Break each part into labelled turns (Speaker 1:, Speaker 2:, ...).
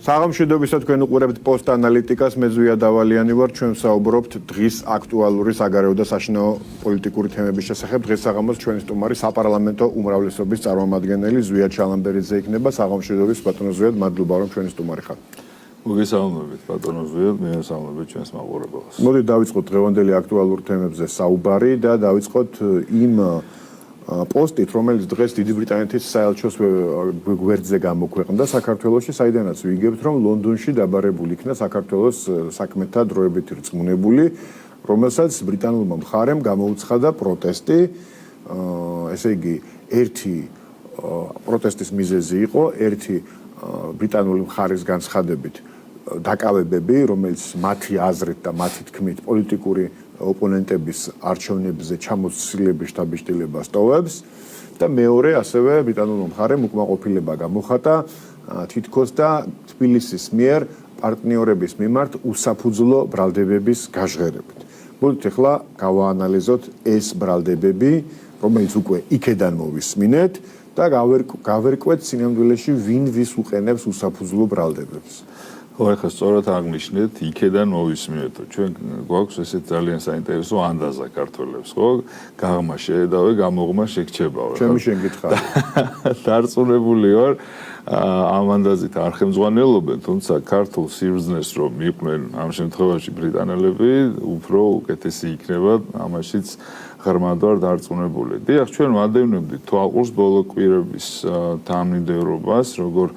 Speaker 1: საღამოშიდობისა თქვენ უყურებთ პოსტ ანალიტიკას, მე ზვია დავალიანი ვარ, ჩვენ საუბრობთ დღის აქტუალური საგარეო და საშინაო პოლიტიკური თემების შესახებ. დღეს საღამოს ჩვენი სტუმარი საპარლამენტო უმრავლესობის წარმომადგენელი ზვია ჩალამბერიძე იქნება. საღამოშიდობის ბატონო ზვია, მადლობა რომ ჩვენი სტუმარი ხართ.
Speaker 2: მოგესალმებით ბატონო ზვია, მოგესალმებით ჩვენს მაყურებელს.
Speaker 1: მოდით დავიწყოთ დღევანდელი აქტუალურ თემებზე საუბარი და დავიწყოთ იმ პოსტით, რომელიც დღეს დიდი ბრიტანეთის საელჩოს გვერდზე გამოქვეყნდა საქართველოში, საიდანაც ვიგებთ, რომ ლონდონში დაბარებული იქნა საქართველოს საქმეთა დროებითი რწმუნებული, რომელსაც ბრიტანულმა მხარემ გამოუცხადა პროტესტი. ესე იგი, ერთი პროტესტის მიზეზი იყო, ერთი ბრიტანული მხარის განცხადებით დაკავებები, რომელიც მათი აზრით და მათი თქმით პოლიტიკური ოპონენტების არჩევნებზე ჩამოცილების შთაბეჭდილებას ტოვებს და მეორე ასევე ბრიტანულმა მხარემ უკმაყოფილება გამოხატა თითქოს და თბილისის მიერ პარტნიორების მიმართ უსაფუძვლო ბრალდებების გაჟღერებით. მოდით ახლა გავაანალიზოთ ეს ბრალდებები, რომელიც უკვე იქედან მოვისმინეთ და გავერკვეთ სინამდვილეში ვინ ვის უყენებს უსაფუძვლო ბრალდებებს.
Speaker 2: ხო, სწორად აღნიშნეთ, იქედან მოვისმინეთ. ჩვენ გვაქვს ესეთ ძალიან საინტერესო ანდაზა ქართველებს, ხო? გაღმა შეედავე, გამოღმა შეგჩებავე.
Speaker 1: ჩემი შენ გითხარი.
Speaker 2: დარწმუნებული ვარ, ამ ანდაზით არ ხელმძღვანელობენ, თუმცა ქართულ სიბრძნეს რომ მიყვნენ ამ შემთხვევაში ბრიტანელები, უფრო უკეთესი იქნება, ამაშიც ღრმად ვარ დარწმუნებული. დიახ, ჩვენ ვადევნებდით თვალყურს ბოლო კვირების თანმიმდევრობას, როგორ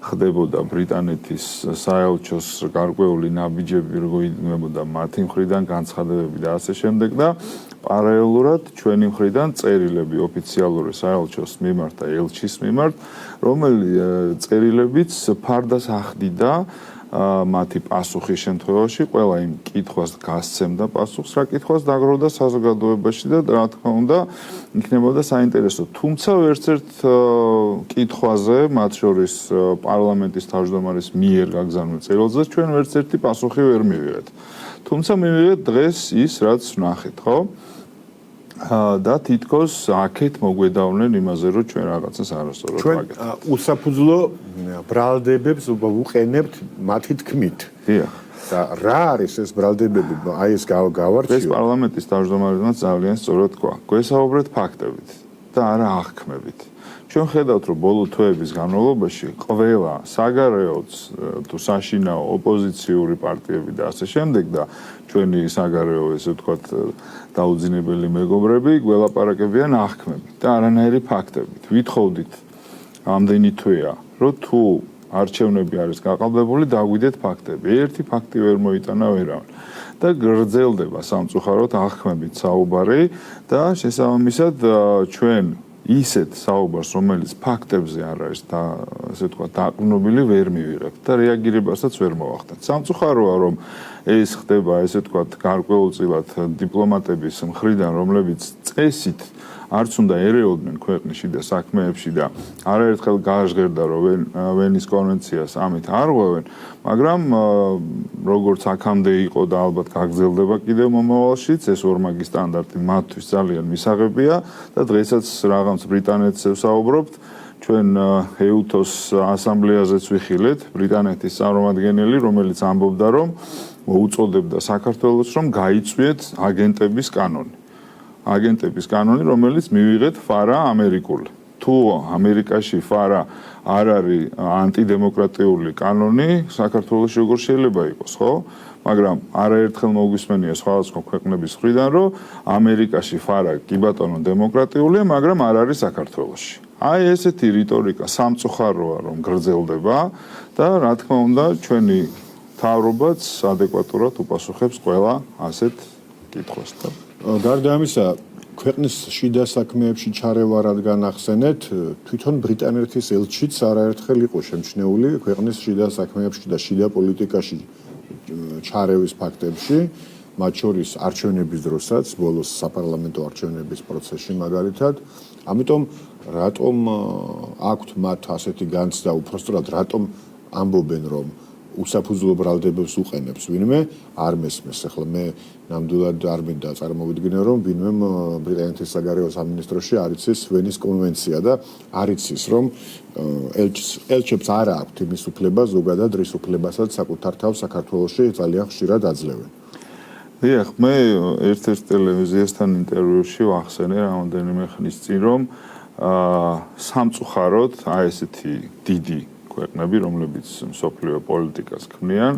Speaker 2: ხდებოდა ბრიტანეთის საელჩოს გარკვეული ნაბიჯები, როგორ იდგმებოდა მათი მხრიდან განცხადებები და ასე შემდეგ და პარალელურად ჩვენი მხრიდან წერილები ოფიციალური საელჩოს მიმართ და ელჩის მიმართ, რომელი წერილებიც ფარდას ახდიდა მათი პასუხის შემთხვევაში, ყველა იმ კითხვას გასცემდა პასუხს, რა კითხვას დაგროვდა საზოგადოებაში და რა თქმა უნდა იქნებოდა საინტერესო. თუმცა ვერცერთ კითხვაზე, მათ შორის პარლამენტის თავმჯდომარის მიერ გაგზავნილ წერილზე, ჩვენ ვერცერთი პასუხი ვერ მივიღეთ. თუმცა მივიღეთ დღეს ის, რაც ვნახეთ, ხო? და თითქოს აქეთ მოგვედავნენ იმაზე, რომ ჩვენ რაღაცას არასწორად ვაკეთებთ.
Speaker 1: ჩვენ უსაფუძვლო ბრალდებებს ვუყენებთ მათი თქმით.
Speaker 2: დიახ.
Speaker 1: და რა არის ეს ბრალდებები? აი ეს გავარჩიო.
Speaker 2: ეს პარლამენტის თავმჯდომარემაც ძალიან სწორად თქვა. გვესაუბრეთ ფაქტებით და არა აღქმებით. ჩვენ ხედავთ, რომ ბოლო თვეების განმავლობაში ყველა საგარეოც თუ საშინაო ოპოზიციური პარტიები და ასე შემდეგ და ჩვენი საგარეო ესე ვთქვათ დაუძინებელი მეგობრები გველაპარაკებიან აღქმებით და არანაირი ფაქტებით. ვითხოვდით ამდენი თვეა, რომ თუ არჩევნები არის გაყალბებული, დაგვიდეთ ფაქტები. ერთი ფაქტი ვერ მოიტანა ვერავინ. და გრძელდება სამწუხაროდ აღქმებით საუბარი და შესაბამისად ჩვენ ისეთ საუბარს, რომელიც ფაქტებზე არ არის და ასე ვთქვათ დაყრდნობილი ვერ მივიღებთ და რეაგირებასაც ვერ მოვახდენთ. სამწუხაროა, რომ ეს ხდება ესე ვთქვათ გარკვეულწილად დიპლომატების მხრიდან, რომლებიც წესით არც უნდა ერეოდნენ ქვეყნის შიდა საქმეებში და არაერთხელ გააჟღერდა, რომ ვენის კონვენციას ამით არ ღვევენ, მაგრამ როგორც აქამდე იყო და ალბათ გაგრძელდება კიდევ მომავალშიც, ეს ორმაგი სტანდარტი მათთვის ძალიან მისაღებია და დღესაც რაღაც ბრიტანეთს ვსაუბრობთ, ჩვენ ეუთოს ასამბლეაზეც ვიხილეთ, ბრიტანეთის წარმომადგენელი, რომელიც ამბობდა, რომ მოუწოდებდა საქართველოს, რომ გაიწვიეთ აგენტების კანონი. აგენტების კანონი, რომელიც მივიღეთ ფარა ამერიკული. თუ ამერიკაში ფარა არ არის ანტიდემოკრატიული კანონი, საქართველოში როგორ შეიძლება იყოს, ხო? მაგრამ არაერთხელ მოგვისმენია სხვადასხვა ქვეყნების მხრიდან, რომ ამერიკაში ფარა კი ბატონო დემოკრატიულია, მაგრამ არ არის საქართველოში. აი ესეთი რიტორიკა სამწუხაროა, რომ გრძელდება და რა თქმა უნდა, ჩვენი მთავრობაც ადეკვატურად უპასუხებს ყველა ასეთ კითხვას და
Speaker 1: გარდა ამისა, ქვეყნის შიდა საქმეებში ჩარევა რადგან ახსენეთ, თვითონ ბრიტანეთის ელჩიც არაერთხელ იყო შემჩნეული ქვეყნის შიდა საქმეებში და შიდა პოლიტიკაში ჩარევის ფაქტებში, მათ შორის არჩევნების დროსაც, ბოლოს საპარლამენტო არჩევნების პროცესში მაგალითად. ამიტომ რატომ აქვთ მათ ასეთი განცდა, უпростоრად რატომ ამბობენ, რომ უსაფუძვლო ბრალდებებს უყენებს ვინმე არ მესმის. ახლა მე ნამდვილად არ მინდა წარმოვიდგინო რომ ვინმე ბრიტანეთის საგარეო სამინისტროში არ იცის ვენის კონვენცია და არ იცის რომ ელჩებს არ აქვთ იმის უფლება ზოგადად რის უფლებასაც საკუთარ თავს საქართველოში ძალიან ხშირად აძლევენ.
Speaker 2: დიახ, მე ერთ-ერთ ტელევიზიასთან ინტერვიუში ვახსენე რამოდენიმე ხნის წინ რომ სამწუხაროდ ესეთი დიდი ქვეყნები, რომლებიც მსოფლიო პოლიტიკას ქმნიან,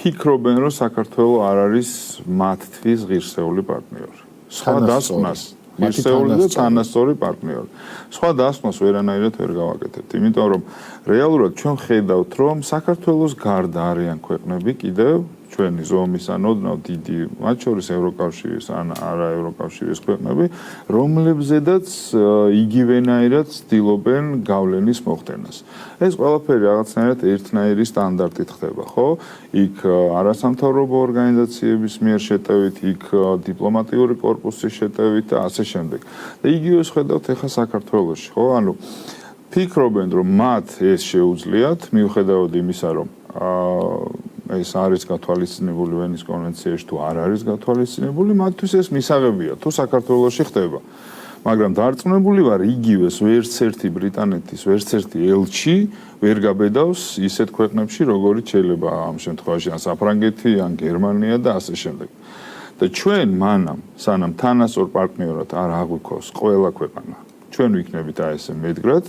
Speaker 2: ფიქრობენ, რომ საქართველო არ არის მათთვის ღირსეული პარტნიორი. სხვა დასკვნას ღირსეული და თანასწორი პარტნიორი. სხვა დასკვნას ვერანაირად ვერ გავაკეთებთ, იმიტომ რომ რეალურად ჩვენ ხედავთ, რომ საქართველოს გარდა არიან ქვეყნები კიდევ ჩვენი ზომის ან ოდნავ დიდი, მათ შორის ევროკავშირის ან არა ევროკავშირის ქვეყნები, რომლებზედაც იგივენაირად ცდილობენ გავლენის მოხდენას. ეს ყველაფერი რაღაცნაირად ერთნაირი სტანდარტით ხდება, ხო? იქ არასამთავრობო ორგანიზაციების მიერ შეტევით, იქ დიპლომატიური კორპუსის შეტევით და ასე შემდეგ. და იგივეს ხედავთ ახლა საქართველოში, ხო? ანუ ფიქრობენ, რომ მათ ეს შეუძლიათ, მიუხედავად იმისა, რომ ეს არის გათვალისწინებული ვენის კონვენციაში თუ არ არის გათვალისწინებული, მათთვის ეს მისაღებია, თუ საქართველოში ხდება. მაგრამ დარწმუნებული ვარ, იგივეს ვერცერთი ბრიტანეთის ვერცერთი ელჩი ვერ გაბედავს ისეთ ქვეყნებში, როგორიც შეიძლება ამ შემთხვევაში ან საფრანგეთი, ან გერმანია და ასე შემდეგ. და ჩვენ მანამ, სანამ თანასწორ პარტნიორად არ აღვიქოს ყველა ქვეყანა, ჩვენ ვიქნებით ესე მედგრად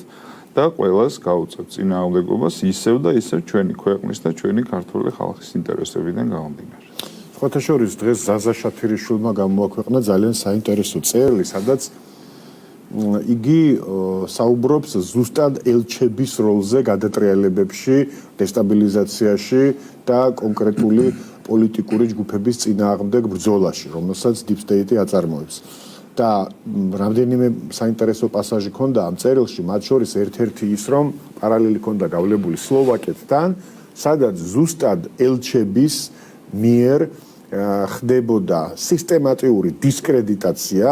Speaker 2: და ყველას გაუწევთ წინააღმდეგობას ისევ და ისევ ჩვენი ქვეყნის და ჩვენი ქართული ხალხის ინტერესებიდან გამომდინარე.
Speaker 1: სხვათა შორის დღეს ზაზა შათირიშვილმა გამოაქვეყნა ძალიან საინტერესო წერილი, სადაც იგი საუბრობს ზუსტად ელჩების როლზე გადატრიალებებში, დესტაბილიზაციაში და კონკრეტული პოლიტიკური ჯგუფების წინააღმდეგ ბრძოლაში, რომელსაც Deep State აწარმოებს. და რამდენიმე საინტერესო პასაჟი ქონდა ამ წერილში, მათ შორის ერთ-ერთი ის, რომ პარალელი ქონდა გავლებული სლოვაკეთთან, სადაც ზუსტად ელჩების მიერ ხდებოდა სისტემატიური დისკრედიტაცია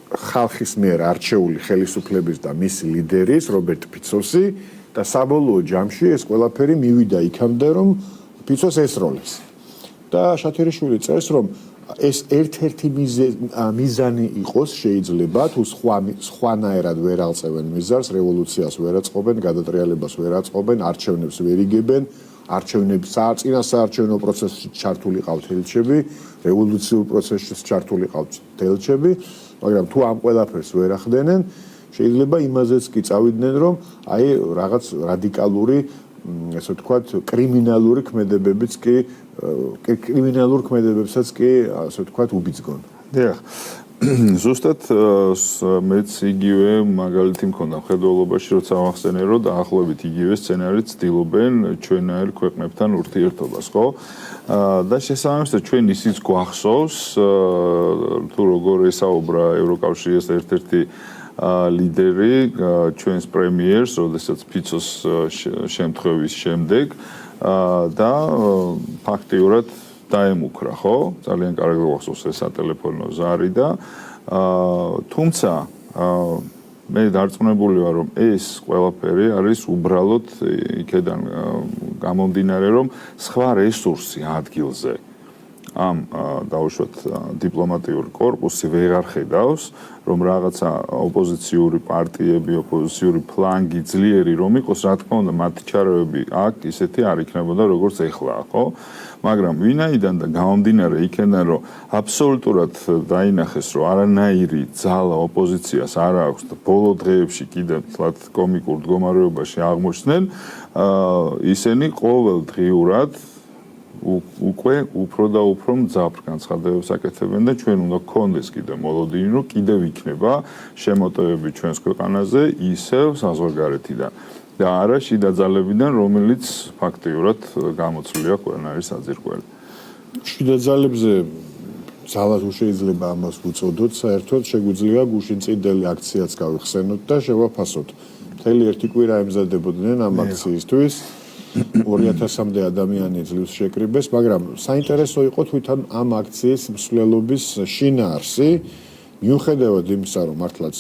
Speaker 1: ხალხის მიერ არჩეული ხელისუფლების და მისი ლიდერის რობერტ ფიცოსი და საბოლოო ჯამში ეს ყველაფერი მივიდა იქამდე, რომ ფიცოს ესროლეს. და შათირიშვილი წერს, რომ ეს ერთ-ერთი მიზანი იყოს შეიძლება თუ სხვანაირად ვერ აღწევენ მიზანს, რევოლუციას ვერ აწყობენ, გადატრიალებას ვერ აწყობენ, არჩევნებს ვერ იგებენ, არჩევნების წინასაარჩევნო პროცესში ჩართული ყავთ ელჩები, რევოლუციურ პროცესში ჩართული ყავთ ელჩები, მაგრამ თუ ამ ყველაფერს ვერ ახდენენ, შეიძლება იმაზეც კი წავიდნენ, რომ აი რაღაც რადიკალური ესე ვთქვათ, კრიმინალური ქმედებებიც კი კრიმინალურ ქმედებებსაც კი ასე ვთქვათ უბიძგონ.
Speaker 2: დიახ. ზუსტად მეც იგივე მაგალითი მქონდა მხედველობაში, როცა ვახსენე, რომ დაახლოებით იგივე სცენარით ცდილობენ ჩვენაერ ქვეყნებთან ურთიერთობას, ხო? და შესაბამისად ჩვენ ისიც გვახსოვს, თუ როგორ ესაუბრა ევროკავშირის ერთ-ერთი ლიდერი ჩვენს პრემიერს, როდესაც ფიცოს შემთხვევის შემდეგ და ფაქტიურად დაემუქრა, ხო? ძალიან კარგად გვახსოვს ეს სატელეფონო ზარი და თუმცა მე დარწმუნებული ვარ, რომ ეს ყველაფერი არის უბრალოდ იქედან გამომდინარე, რომ სხვა რესურსი ადგილზე ამ დაუშვათ დიპლომატიური კორპუსი ვეღარ ხედავს, რომ რაღაცა ოპოზიციური პარტიები, ოპოზიციური ფლანგი ძლიერი რომ იყოს, რა თქმა უნდა, მათი ჩარევები აქ ისეთი არ იქნებოდა, როგორც ეხლაა, ხო? მაგრამ ვინაიდან და გამომდინარე იქიდან, რომ აბსოლუტურად დაინახეს, რომ არანაირი ძალა ოპოზიციას არ აქვს და ბოლო დღეებში კიდევ თლათ კომიკურ მდგომარეობაში აღმოჩნდნენ, ისინი ყოველდღიურად უკვე უფრო და უფრო მძაფრ განცხადებებს აკეთებენ და ჩვენ უნდა გქონდეს კიდე მოლოდინი, რომ კიდევ იქნება შემოტევები ჩვენს ქვეყანაზე ისევ საზღვარგარეთიდან და არა შიდა ძალებიდან, რომელიც ფაქტიურად გამოცვლია ყველანაირი საძირკველი.
Speaker 1: შიდა ძალებზე ძალად შეიძლება ამას უწოდოთ, საერთოდ შეგვიძლია გუშინ წინდელი აქციაც გავიხსენოთ და შევაფასოთ. მთელი ერთი კვირა ემზადებოდნენ ამ აქციისთვის. 2000-მდე ადამიანი ძლივს შეკრიბეს, მაგრამ საინტერესო იყო თვითონ ამ აქციის მსვლელობის შინაარსი, მიუხედავად იმისა, რომ მართლაც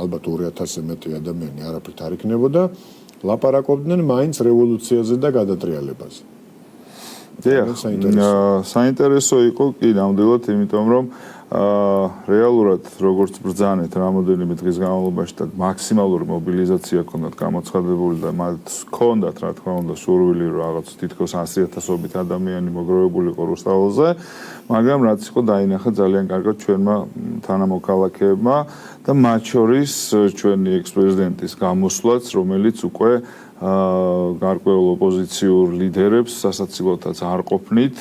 Speaker 1: ალბათ 2000-ზე მეტი ადამიანი არაფრით არ იქნებოდა, ლაპარაკობდნენ მაინც რევოლუციაზე და გადატრიალებაზე.
Speaker 2: საინტერესო იყო კი ნამდვილად, იმიტომ რომ რეალურად როგორც ბრძანეთ რამოდენიმე დღის განმავლობაში და მაქსიმალური მობილიზაცია ჰქონდათ გამოცხადებული და მათ ჰქონდათ რა თქმა უნდა სურვილი რომ რაღაც თითქოს 100,000-ობით ადამიანი მოგროვებულიყო რუსთაველზე, მაგრამ რაც იყო დაინახა ძალიან კარგად ჩვენმა თანამოქალაქეებმა და მათ შორის ჩვენი ექს-პრეზიდენტის გამოსვლაც, რომელიც უკვე გარკვეულ ოპოზიციურ ლიდერებს სასაცილოთაც არ ყოფნით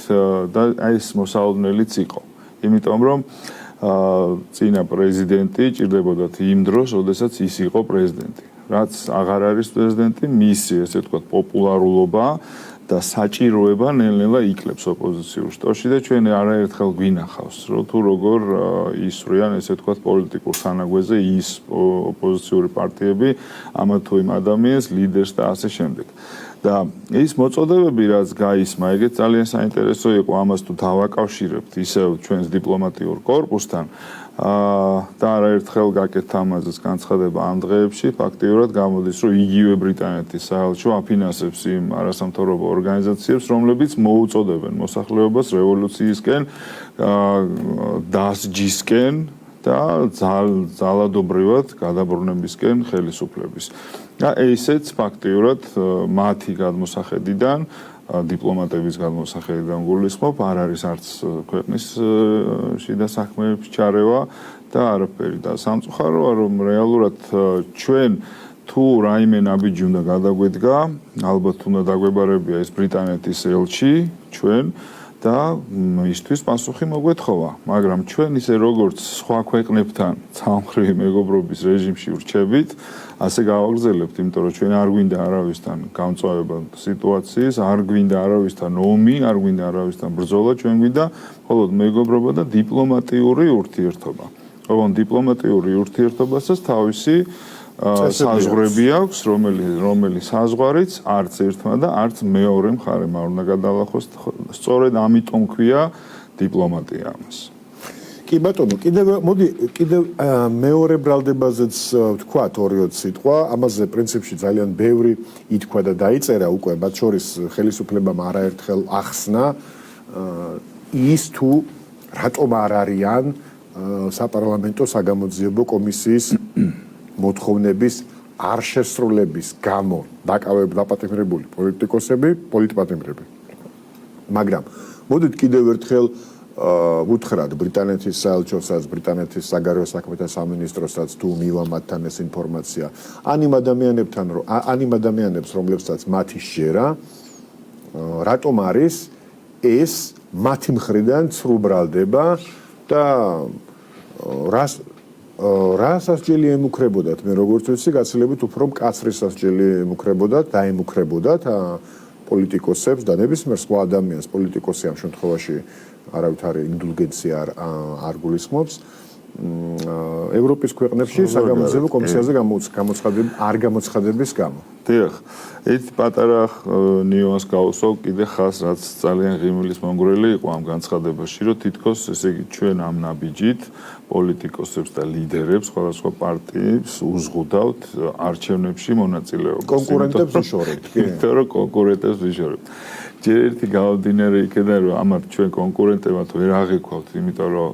Speaker 2: და ეს მოსალოდნელიც იყო. იმიტომ რომ წინა პრეზიდენტი ჭირდებოდათ იმ დროს, როდესაც ის იყო პრეზიდენტი. რაც აღარ არის პრეზიდენტი, მისი ესე ვთქვათ პოპულარულობა და საჭიროება ნელ-ნელა იკლებს ოპოზიციურ შტოში და ჩვენ არაერთხელ გვინახავს, რომ თუ როგორ ისვრიან ესე ვთქვათ პოლიტიკურ სანაგვეზე ის ოპოზიციური პარტიები ამა თუ იმ ადამიანს, ლიდერს და ასე შემდეგ. და ის მოწოდებები, რაც გაისმა, ეგეც ძალიან საინტერესო იყო, ამას თუ დავაკავშირებთ ისევ ჩვენს დიპლომატიურ კორპუსთან და არაერთხელ გაკეთდა ამაზეც განცხადება ამ დღეებში, ფაქტიურად გამოდის, რომ იგივე ბრიტანეთის საელჩო აფინანსებს იმ არასამთავრობო ორგანიზაციებს, რომლებიც მოუწოდებენ მოსახლეობას რევოლუციისკენ, დასჯისკენ და ძალადობრივად გადაბრუნებისკენ ხელისუფლების. და ესეც ფაქტიურად მათი გადმოსახედიდან, დიპლომატების გადმოსახედიდან გულისხმობ, არ არის არც ქვეყნის შიდა საქმეებში ჩარევა და არაფერი. და სამწუხაროა, რომ რეალურად ჩვენ თუ რაიმე ნაბიჯი უნდა გადაგვედგა, ალბათ უნდა დაგვებარებია ეს ბრიტანეთის ელჩი ჩვენ და მისთვის პასუხი მოგვეთხოვა, მაგრამ ჩვენ ისე როგორც სხვა ქვეყნებთან ცალმხრივი მეგობრობის რეჟიმში ვრჩებით, ასე გავაგრძელებთ, იმიტომ რომ ჩვენ არ გვინდა არავისთან გამწვავება სიტუაციის, არ გვინდა არავისთან ომი, არ გვინდა არავისთან ბრძოლა, ჩვენ გვინდა მხოლოდ მეგობრობა და დიპლომატიური ურთიერთობა. ოღონდ დიპლომატიური ურთიერთობასაც თავისი საზღვრები აქვს, რომელიც საზღვარიც არც ერთმა და არც მეორე მხარემ არ უნდა გადალახოს. სწორედ ამიტომ ქვია დიპლომატია ამას.
Speaker 1: კი ბატონო, კიდევ მეორე ბრალდებაზეც ვთქვათ 2-3 სიტყვა, ამაზე პრინციპში ძალიან ბევრი ითქვა და დაიწერა უკვე, მათ შორის ხელისუფლებამ არაერთხელ ახსნა ის თუ რატომ არ არიან საპარლამენტო საგამოძიებო კომისიის მოთხოვნების არ შესრულების გამო დაპატიმრებული პოლიტპატიმრები. მაგრამ მოდით კიდევ ერთხელ ვუთხრათ ბრიტანეთის საელჩოსაც, ბრიტანეთის საგარეო საქმეთა სამინისტროსაც თუ მივამატთან ეს ინფორმაცია, ან იმ ადამიანებს, რომლებსაც მათი შეერა, რატომ არის ეს მათი მხრიდან ცრუ ბრალდება და რა სასჯელი ემუქრებოდათ, მე როგორც ვიცი, გაცილებით უფრო მკაცრი სასჯელი ემუქრებოდათ, დაემუქრებოდათ პოლიტიკოსებს და ნებისმიერ სხვა ადამიანს, პოლიტიკოსი ამ შემთხვევაში არავითარი ინდულგენცია არ გულისხმობს. ევროპის ქვეყნებში საგამოძიებო კომისიაზე გამოცხადების გამო.
Speaker 2: დიახ, ერთ პატარა ნიუანს გავუსვავ კიდე ხას, რაც ძალიან ღიმილის მომგვრელი იყო ამ განცხადებაში, რომ თითქოს ესე იგი ჩვენ ამ ნაბიჯით პოლიტიკოსებს და ლიდერებს სხვადასხვა პარტიებს უზღუდავთ არჩევნებში მონაწილეობას.
Speaker 1: კონკურენტებს ვიშორებთ, კი?
Speaker 2: იმიტომ რომ კონკურენტებს ვიშორებთ. ჯერ ერთი გავდინარე იქიდან, რომ ამათ ჩვენ კონკურენტებად ვერ აღიქვავთ, იმიტომ რომ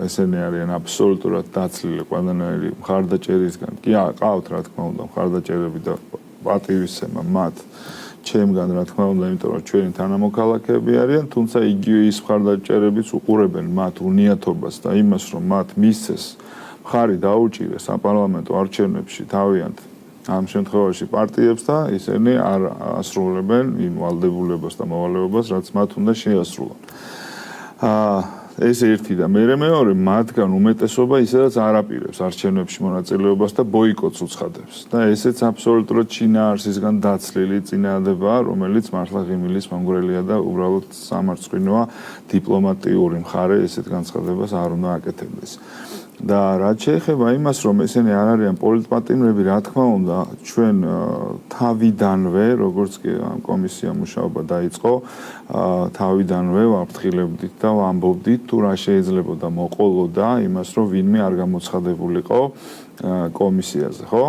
Speaker 2: ესენი არიან აბსოლუტურად დაცლილი ყველანაირი მხარდაჭერისგან. კი, ყავთ რა თქმა უნდა მხარდაჭერები და პატივისცემა მათ ჩემგან რა თქმა უნდა, იმიტომ რომ ჩვენი თანამოქალაქეები არიან, თუმცა იგივე ის მხარდაჭერებიც უყურებენ მათ უნიათობას და იმას, რომ მათ მისცეს მხარი დაუჭირეს საპარლამენტო არჩევნებში თავიანთ ამ შემთხვევაში პარტიებს და ისინი არ ასრულებენ იმ ვალდებულებას და მოვალეობას, რაც მათ უნდა შეასრულონ. ეს ერთი და მეორე მათგან უმეტესობა ისედაც არ აპირებს არჩევნებში მონაწილეობას და ბოიკოტს უცხადებს. და ესეც აბსოლუტურად შინაარსისგან დაცლილი წინადადებაა, რომელიც მართლა ღიმილის მომგვრელია და უბრალოდ სამარცხვინოა დიპლომატიური მხარე ესეთ განცხადებას არ უნდა აკეთებდეს. და რაც შეეხება იმას, რომ ესენი არ არიან პოლიტპატიმრები, რა თქმა უნდა, ჩვენ თავიდანვე, როგორც კი ამ კომისიამ მუშაობა დაიწყო, თავიდანვე ვაფრთხილებდით და ვამბობდით, თუ რა შეიძლებოდა მოყოლოდა იმას, რომ ვინმე არ გამოცხადებულიყო კომისიაზე, ხო?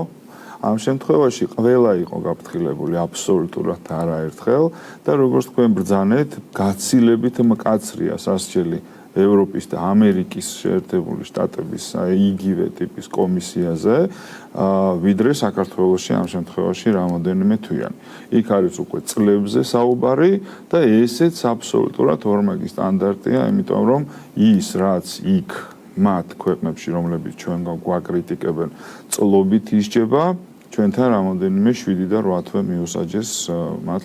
Speaker 2: ამ შემთხვევაში ყველა იყო გაფრთხილებული აბსოლუტურად არაერთხელ და როგორც თქვენ ბრძანეთ, გაცილებით მკაცრია სასჯელი ევროპის და ამერიკის შეერთებული შტატების იგივე ტიპის კომისიაზე, ვიდრე საქართველოში ამ შემთხვევაში რამოდენიმე თვიანი. იქ არის უკვე წლებზე საუბარი და ესეც აბსოლუტურად ორმაგი სტანდარტია, იმიტომ რომ ის რაც იქ მათ ქვეყნებში, რომლებიც ჩვენ გვაკრიტიკებენ, წლობით ისჯება, ჩვენთან რამოდენიმე 7 და 8 თვე მიუსაჯეს მათ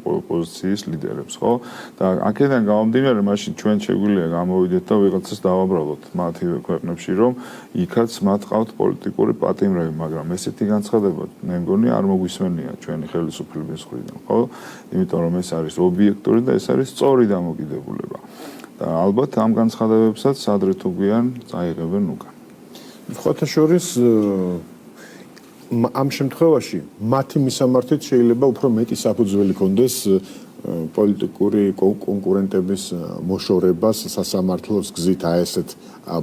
Speaker 2: ოპოზიციის ლიდერებს, ხო? და აქედან გამომდინარე, მაშინ ჩვენ შეგვიძლია გამოვიდეთ და ვიღაცას დავაბრალოთ მათივე ქვეყნებში, რომ იქაც მათ ყავთ პოლიტიკური პატიმრები, მაგრამ ესეთი განცხადება მე მგონი არ მოგვისმენია ჩვენი ხელისუფლების მხრიდან, ხო? იმიტომ რომ ეს არის ობიექტური და ეს არის სწორი დამოკიდებულება. და ალბათ ამ განცხადებებსაც ადრე თუ გვიან წაიღებენ უკან.
Speaker 1: ხოთა შორის ამ შემთხვევაში მათი მისამართით შეიძლება უფრო მეტი საფუძველი ქონდეს პოლიტიკური კონკურენტების მოშორებას სასამართლოს გზით ესეთ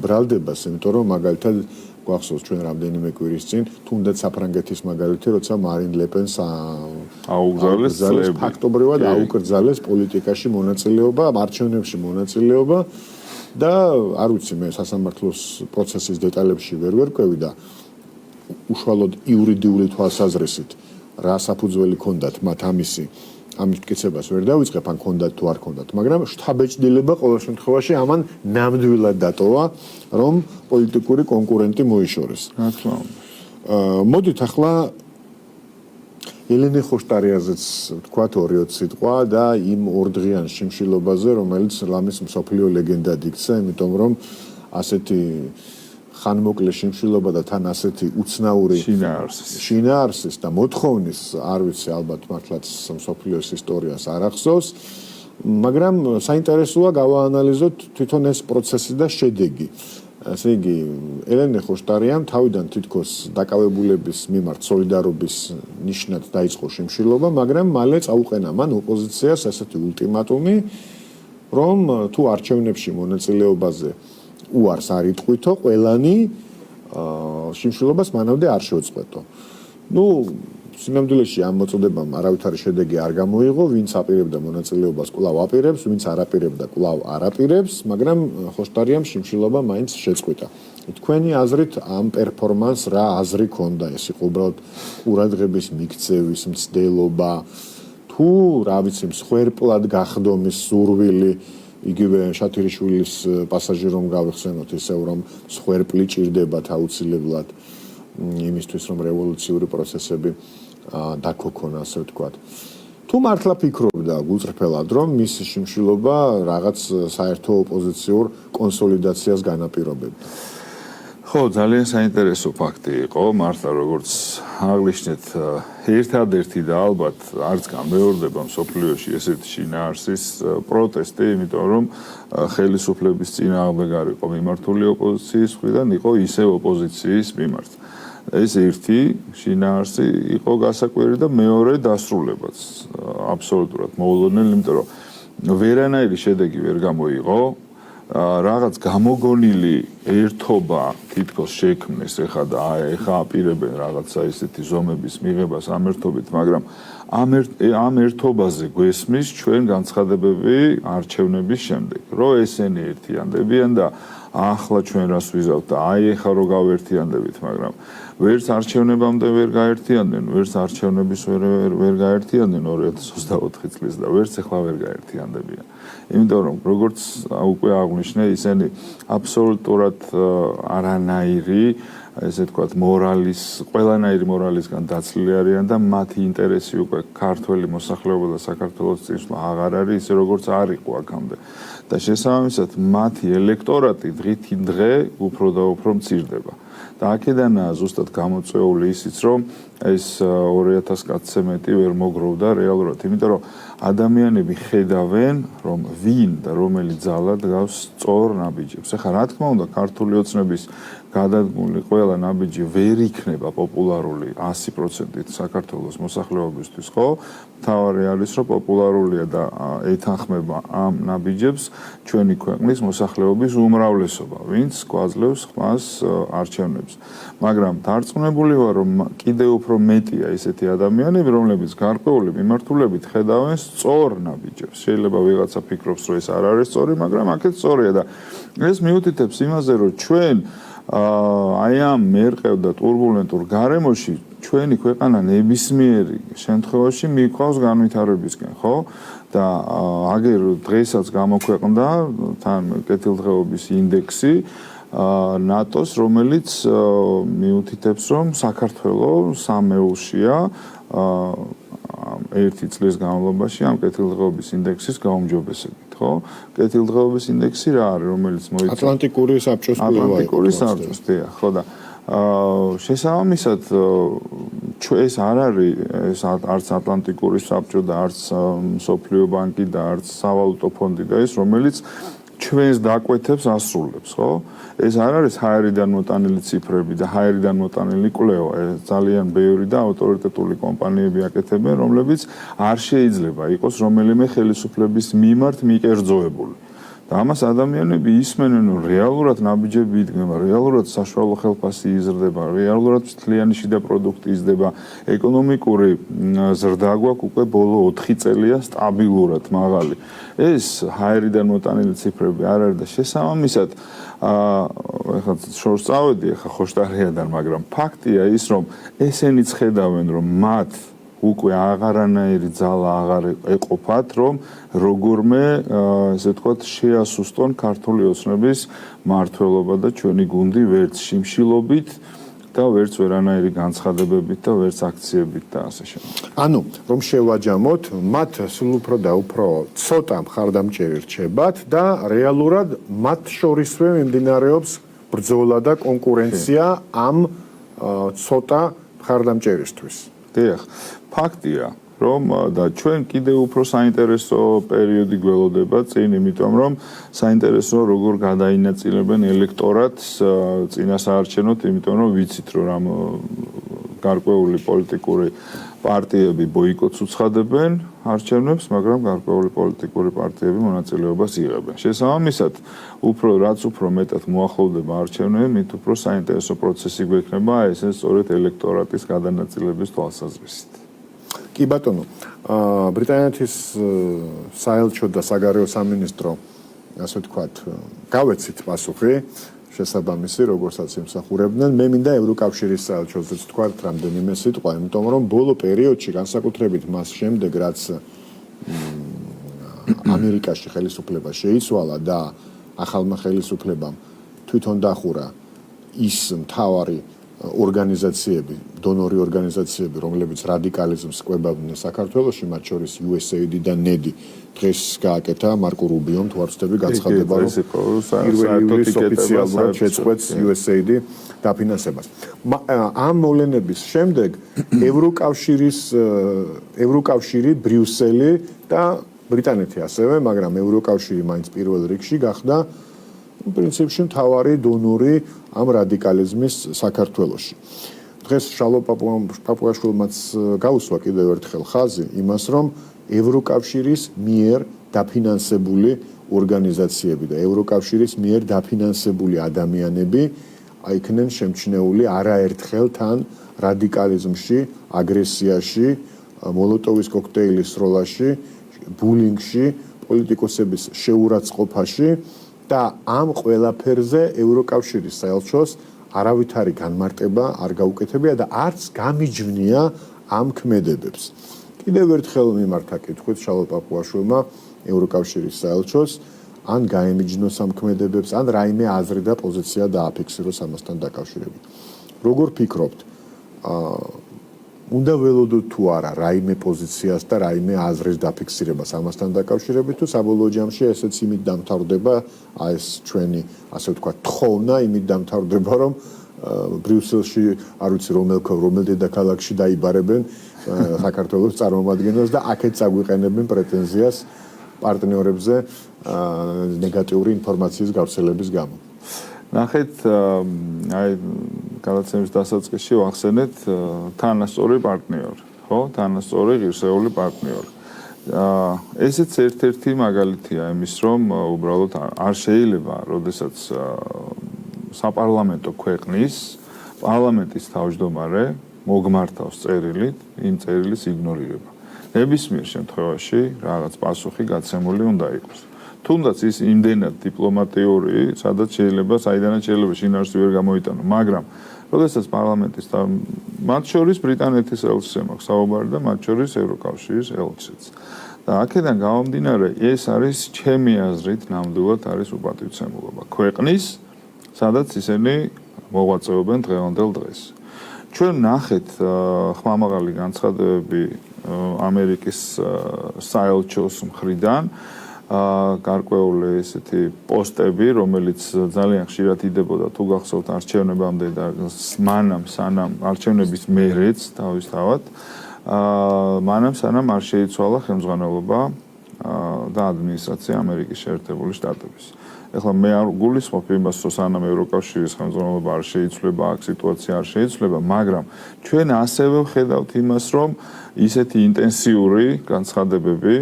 Speaker 1: ბრალდებას, იმიტომ რომ მაგალითად გვახსოვს ჩვენ რამდენიმე კვირის წინ თუნდაც საფრანგეთის მაგალითი, როცა მარინ ლეპენს აუკრძალეს ფაქტობრივად აუკრძალეს პოლიტიკაში მონაწილეობა, არჩევნებში მონაწილეობა და არ ვიცი მე სასამართლოს პროცესის დეტალებში ვერ ვერკვევი და უშუალოდ იურიდიული თვალსაზრისით რა საფუძველი ქონდათ მათ ამის მტკიცებას ვერ დავიწყებ ან ქონდათ თუ არ ქონდათ, მაგრამ შთაბეჭდილება ყოველ შემთხვევაში ამან ნამდვილად დატოვა, რომ პოლიტიკური კონკურენტი მოიშორეს.
Speaker 2: რა თქმა უნდა.
Speaker 1: მოდით ახლა ელენე ხოშტარიაზეც თქვათ 2-3 სიტყვა და იმ ორდღიან შიმშილობაზე, რომელიც ლამის მსოფლიო ლეგენდად იქცა, იმიტომ რომ ასეთი ხანმოკლე შიმშილობა და თან ასეთი უცნაური შინაარსის და მოთხოვნის, არ ვიცი, ალბათ მართლაც მსოფლიოს ისტორიას არ ახსოვს, მაგრამ საინტერესოა გავაანალიზოთ თვითონ ეს პროცესი და შედეგი. ასე იგი, ელენე ხოშტარიამ თავიდან თითქოს დაკავებულების მიმართ სოლიდარობის ნიშნად დაიწყო შიმშილობა, მაგრამ მალე წაუყენა მან ოპოზიციას ასეთი ულტიმატუმი, რომ თუ არჩევნებში მონაწილეობაზე უარს არ იტყვითო, ყველანი შიმშილობას მანამდე არ შეუწყვეტო. ნუ, სინამდვილეში ამ მოწოდებამ არავითარი შედეგი არ გამოიღო, ვინც აპირებდა მონაწილეობას კვლავ აპირებს, ვინც არ აპირებდა კვლავ არ აპირებს, მაგრამ ხოშტარიამ შიმშილობა მაინც შეწყვიტა. თქვენი აზრით ამ პერფორმანსს რა აზრი ქონდა? ეს იყო უბრალოდ ყურადღების მიქცევის მცდელობა, თუ რა ვიცი, მსხვერპლად გახდომის სურვილი, იგივე შათირიშვილის პასაჟი რომ გავიხსენოთ, ისევ რომ მსხვერპლი ჭირდებათ აუცილებლად იმისთვის, რომ რევოლუციური პროცესები დაქოქონ, ასე ვთქვათ. თუ მართლა ფიქრობდა გულწრფელად, რომ მისი შიმშილობა რაღაც საერთო ოპოზიციურ კონსოლიდაციას განაპირობებდა?
Speaker 2: ხო, ძალიან საინტერესო ფაქტი იყო, მართლა როგორც აღნიშნეთ, ერთადერთი და ალბათ არც გამეორდება მსოფლიოში ესეთი შინაარსის პროტესტი, იმიტომ რომ ხელისუფლების წინააღმდეგ არ იყო მიმართული ოპოზიციის მხრიდან, იყო ისევ ოპოზიციის მიმართ. ეს ერთი შინაარსი იყო გასაკვირი და მეორე დასრულებაც აბსოლუტურად მოულოდნელი, იმიტომ რომ ვერანაირი შედეგი ვერ გამოიღო. რაღაც გამოგონილი ერთობა თითქოს შექმნეს ეხა და ეხა აპირებენ რაღაცა ისეთი ზომების მიღებას ამ ერთობით, მაგრამ ამ ერთობაზე გვესმის ჩვენ განცხადებები არჩევნების შემდეგ, რომ ესენი ერთიანდებიან და ახლა ჩვენ რას ვიზავთ და ეხა რო გავერთიანდებით, მაგრამ ვერც არჩევნებამდე ვერ გაერთიანდნენ, ვერც არჩევნების ვერ გაერთიანდნენ 2024 წლის და ვერც ახლა ვერ გაერთიანდებიან. იმიტომ რომ როგორც უკვე აღვნიშნე, ისინი აბსოლუტურად არანაირი, ესე ვთქვათ, ყველანაირი მორალისგან დაცლილი არიან და მათი ინტერესი უკვე ქართველი მოსახლეობა და საქართველოს წინსვლა აღარ არის ისე როგორც არ იყო აქამდე. და შესაბამისად მათი ელექტორატი დღითი დღე უფრო და უფრო მცირდება. და აქედანაა ზუსტად გამოწვეული ისიც, რომ ეს 2000 კაცზე მეტი ვერ მოგროვდა რეალურად, იმიტომ რომ ადამიანები ხედავენ, რომ ვინ და რომელი ძალა დგავს სწორ ნაბიჯებს. ეხლა რა თქმა უნდა, ქართული ოცნების გადადგმული ყველა ნაბიჯი ვერ იქნება პოპულარული 100%-ით საქართველოს მოსახლეობისთვის, ხო? მთავარი არის, რომ პოპულარულია და ეთანხმება ამ ნაბიჯებს ჩვენი ქვეყნის მოსახლეობის უმრავლესობა, ვინც გვაძლევს ხმას არჩევნებს. მაგრამ დარწმუნებული ვარ, რომ კიდევ უფრო უფრო მეტია ესეთი ადამიანები, რომლებიც გარკვეული მიმართულებით ხედავენ სწორ ნაბიჯებს. შეიძლება ვიღაცა ფიქრობს, რომ ეს არ არის სწორი, მაგრამ აქეთ სწორია და ეს მიუთითებს იმაზე, რომ ჩვენ აი ამ მერყევ და ტურბულენტურ გარემოში ჩვენი ქვეყანა ნებისმიერი შემთხვევაში მიყვავს განვითარებისკენ, ხო? და აგერ დღესაც გამოქვეყნდა თან კეთილდღეობის ინდექსი ნატოს, რომელიც მიუთითებს, რომ საქართველო სამეულშია ერთი წლის განმავლობაში ამ კეთილდღეობის ინდექსის გაუმჯობესებით, ხო? კეთილდღეობის ინდექსი რა არის, რომელიც მოიცავს
Speaker 1: ატლანტიკური საბჭოს
Speaker 2: ატლანტიკური საბჭოს, დიახ, ხო და შესაბამისად ეს არ არის ეს არც ატლანტიკური საბჭო და არც მსოფლიო ბანკი და არც სავალუტო ფონდი და ეს რომელიც ჩვენს დაკვეთებს ასრულებს, ხო? ეს არ არის ჰაერიდან მოტანილი ციფრები და ჰაერიდან მოტანილი კვლევა. ეს ძალიან ბევრი და ავტორიტეტული კომპანიები აკეთებენ, რომლებიც არ შეიძლება იყოს რომელიმე ხელისუფლების მიმართ მიკერძოებული. და ამას ადამიანები ისმენენ, რომ რეალურად ნაბიჯები იდგება, რეალურად საშუალო ხელფასი იზრდება, რეალურად მთლიანი შიდა პროდუქტი იზრდება, ეკონომიკური ზრდა გვაქვს უკვე ბოლო 4 წელია სტაბილურად მაღალი. ეს ჰაერიდან მოტანილი ციფრები არ არის და შესაბამისად ეხლა შორს წავედი, ეხლა ხოშტარიადან, მაგრამ ფაქტია ის, რომ ესენიც ხედავენ, რომ მათ უკვე აღარანაირი ძალა აღარ ეყოფათ, რომ როგორმე ესე ვთქვათ შეასუსტონ ქართული ოცნების მმართველობა და ჩვენი გუნდი ვერც შიმშილობით და ვერც ვერანაირი განცხადებებით და ვერც აქციებით და ასე შემდეგ.
Speaker 1: ანუ რომ შევაჯამოთ, მათ სულ უფრო და უფრო ცოტა მხარდამჭერი რჩებათ და რეალურად მათ შორისვე მიმდინარეობს ბრძოლა და კონკურენცია ამ ცოტა მხარდამჭერისთვის.
Speaker 2: დიახ, ფაქტია, რომ და ჩვენ კიდევ უფრო საინტერესო პერიოდი გველოდება წინ, იმიტომ რომ საინტერესო როგორ გადაინაწილებენ ელექტორატს წინასაარჩევნოდ, იმიტომ რომ ვიცით, რომ რამ გარკვეული პოლიტიკური პარტიები ბოიკოტს უცხადებენ არჩევნებს, მაგრამ გარკვეული პოლიტიკური პარტიები მონაწილეობას იღებენ. შესაბამისად, რაც უფრო მეტად მოახლოვდება არჩევნები, მით უფრო საინტერესო პროცესი გვექნება ეს სწორედ ელექტორატის გადანაწილების თვალსაზრისით.
Speaker 1: კი ბატონო, ბრიტანეთის საელჩო და საგარეო სამინისტრო, ასე ვთქვათ, გავეცით პასუხი შესაბამისი, როგორცაც იმსახურებდნენ. მე მინდა ევროკავშირის საელჩოზეც ვთქვათ რამდენიმე სიტყვა, იმიტომ რომ ბოლო პერიოდში განსაკუთრებით მას შემდეგ, რაც ამერიკაში ხელისუფლება შეიცვალა და ახალმა ხელისუფლებამ თვითონ დახურა ის მთავარი ორგანიზაციები, დონორი ორგანიზაციები, რომლებიც რადიკალიზმს კვებავდნენ საქართველოში, მათ შორის USAID და NED. დღეს გააკეთა მარკო რუბიომ თუ არ ვცდები განცხადება, რომ პირველი ოფიციალურად შეწყვეტს USAID დაფინანსებას. ამ მოვლენების შემდეგ ევროკავშირი, ბრიუსელი და ბრიტანეთი ასევე, მაგრამ ევროკავშირი მაინც პირველ რიგში გახდა პრინციპში მთავარი დონორი ამ რადიკალიზმის საქართველოში. დღეს შალო პაპუაშვილმაც გაუსვა კიდევ ერთხელ ხაზი იმას, რომ ევროკავშირის მიერ დაფინანსებული ორგანიზაციები და ევროკავშირის მიერ დაფინანსებული ადამიანები იქნენ შემჩნეული არაერთხელ თან რადიკალიზმში, აგრესიაში, მოლოტოვის კოქტეილის სროლაში, ბულინგში, პოლიტიკოსების შეურაცხყოფაში და ამ ყველაფერზე ევროკავშირის საელჩოს არავითარი განმარტება არ გაუკეთებია და არც გამიჯვნია ამ ქმედებებს. კიდევ ერთხელ მიმართა კითხვით შალო პაპუაშვილმა ევროკავშირის საელჩოს ან გაემიჯნოს ამ ქმედებებს, ან რაიმე აზრი და პოზიცია დააფიქსიროს ამასთან დაკავშირებით. როგორ ფიქრობთ, უნდა ველოდოთ თუ არა რაიმე პოზიციას და რაიმე აზრის დაფიქსირებას ამასთან დაკავშირებით, თუ საბოლოო ჯამში ესეც იმით დამთავრდება, ეს ჩვენი, ასე ვთქვათ, თხოვნა იმით დამთავრდება, რომ ბრიუსელში, არ ვიცი რომელ დედაქალაქში დაიბარებენ საქართველოს წარმომადგენელს და აქეთ წაგვიყენებენ პრეტენზიას პარტნიორებზე ნეგატიური ინფორმაციის გავრცელების გამო.
Speaker 2: ნახეთ, აი გადაცემის დასაწყისში ვახსენეთ თანასწორი პარტნიორი, ხო? თანასწორი ღირსეული პარტნიორი. ესეც ერთ-ერთი მაგალითია იმის, რომ უბრალოდ არ შეიძლება, როდესაც საპარლამენტო ქვეყნის პარლამენტის თავმჯდომარე მოგმართავს წერილით, იმ წერილის იგნორირება. ნებისმიერ შემთხვევაში რაღაც პასუხი გაცემული უნდა იყოს. თუნდაც ის იმდენად დიპლომატიური, სადაც საიდანაც შეიძლება შინაარსი ვერ გამოიტანო, მაგრამ როდესაც პარლამენტის და მათ შორის ბრიტანეთის ელჩზე მაქვს საუბარი და მათ შორის ევროკავშირის ელჩიც. და აქედან გამომდინარე, ეს არის ჩემი აზრით ნამდვილად არის უპატივცემულობა ქვეყნის, სადაც ისინი მოღვაწეობენ დღევანდელ დღეს. ჩვენ ნახეთ ხმამაღალი განცხადებები ამერიკის საელჩოს მხრიდან, გარკვეული ესეთი პოსტები, რომელიც ძალიან ხშირად იდებოდა თუ გახსოვთ არჩევნებამდე და მანამ სანამ არჩევნების მერეც თავისთავად, მანამ სანამ არ შეიცვალა ხელმძღვანელობა და ადმინისტრაცია ამერიკის შეერთებული შტატების. ეხლა მე არ გულისხმობ იმას, რომ სანამ ევროკავშირის ხელმძღვანელობა არ შეიცვლება, აქ სიტუაცია არ შეიცვლება, მაგრამ ჩვენ ასევე ვხედავთ იმას, რომ ისეთი ინტენსიური განცხადებები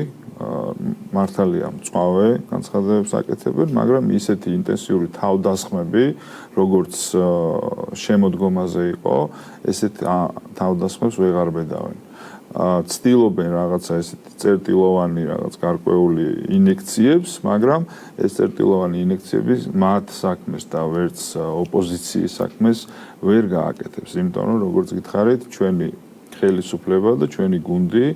Speaker 2: მართალია მწვავე განცხადებებს აკეთებენ, მაგრამ ისეთი ინტენსიური თავდასხმები, როგორც შემოდგომაზე იყო, ესეთ თავდასხმებს ვეღარ ბედავენ. ცდილობენ რაღაცა ესეთი წერტილოვანი რაღაც გარკვეული ინექციებს, მაგრამ ეს წერტილოვანი ინექციები მათ საქმეს და ვერც ოპოზიციის საქმეს ვერ გააკეთებს, იმიტომ რომ როგორც გითხარით, ჩვენი ხელისუფლება და ჩვენი გუნდი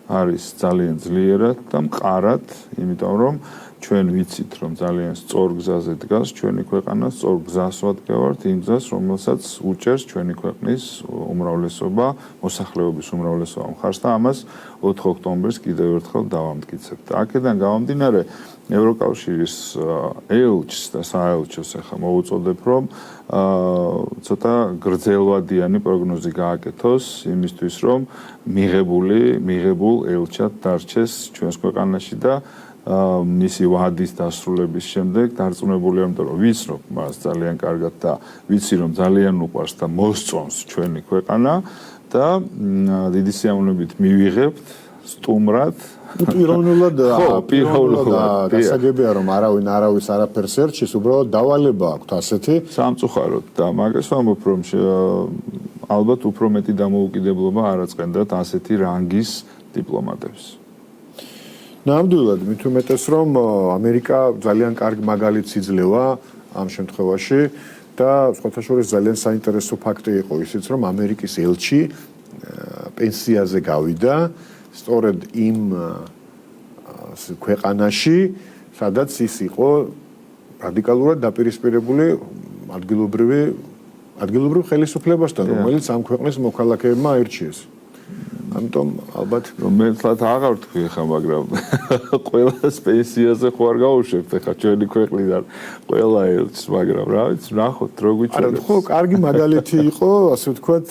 Speaker 2: არის ძალიან ძლიერად და მყარად, იმიტომ რომ ჩვენ ვიცით, რომ ძალიან სწორ გზაზე დგას ჩვენი ქვეყანა, სწორ გზას ვადგავართ, იმ გზას, რომელსაც უჭერს ჩვენი ქვეყნის უმრავლესობა, მოსახლეობის უმრავლესობა მხარს და ამას 4 ოქტომბერს კიდევ ერთხელ დავამტკიცებთ. აქედან გამომდინარე, ევროკავშირის ელჩს და საელჩოს ახლა მოვუწოდებ, რომ ცოტა გრძელვადიანი პროგნოზი გააკეთოს იმისთვის, რომ მიღებულ ელჩად დარჩეს ჩვენს ქვეყანაში და მისი ვადის დასრულების შემდეგ დარწმუნებული ვარ, რომ ვიცნობ მას ძალიან კარგად და ვიცი, რომ ძალიან უყვარს და მოსწონს ჩვენი ქვეყანა და დიდი სიამოვნებით მივიღებთ სტუმრად.
Speaker 1: პიროვნულად დასაგებია, რომ არავის არაფერს ერჩის, უბრალოდ დავალება აქვს ასეთი.
Speaker 2: სამწუხაროდ და მაგას ვამბობ, რომ ალბათ უფრო მეტი დამოუკიდებლობა არ აწყენდათ ასეთი რანგის დიპლომატებს.
Speaker 1: ნამდვილად, მით უმეტეს, რომ ამერიკა ძალიან კარგ მაგალითს იძლევა ამ შემთხვევაში და სხვათა შორის ძალიან საინტერესო ფაქტი იყო ისიც, რომ ამერიკის ელჩი პენსიაზე გავიდა სწორედ იმ ქვეყანაში, სადაც ის იყო რადიკალურად დაპირისპირებული ადგილობრივ ხელისუფლებასთან, რომელიც ამ ქვეყნის მოქალაქეებმა აირჩიეს. ამიტომ ალბათ
Speaker 2: მე თლათ აღარ თქვი ხა, მაგრამ ყველას პენსიაზე ხო არ გავუშვებთ ხა ჩვენი ქვეყნიდან ყველა ელჩს, მაგრამ რა ვიცი, ნახოთ რო გვიჩვენებს.
Speaker 1: ხო, კარგი მაგალითი იყო, ასე ვთქვათ,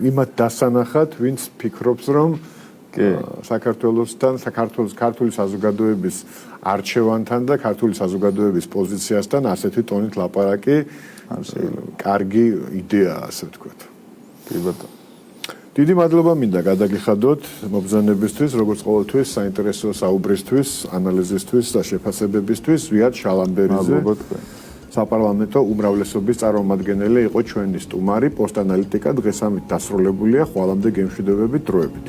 Speaker 1: იმათ დასანახად, ვინც ფიქრობს, რომ საქართველოსთან, ქართული საზოგადოების არჩევანთან და ქართული საზოგადოების პოზიციასთან ასეთი ტონით ლაპარაკი კარგი იდეაა, ასე ვთქვათ.
Speaker 2: კი ბატონო.
Speaker 1: დიდი მადლობა მინდა გადაგიხადოთ მობრძანებისთვის, როგორც ყოველთვის საინტერესო საუბრისთვის, ანალიზისთვის და შეფასებებისთვის. ვიად შალამბერიძე, საპარლამენტო უმრავლესობის წარმომადგენელი იყო ჩვენი სტუმარი. პოსტ ანალიტიკა დღესამით დასრულებულია, ხვალამდე გემშვიდობებით დროებით.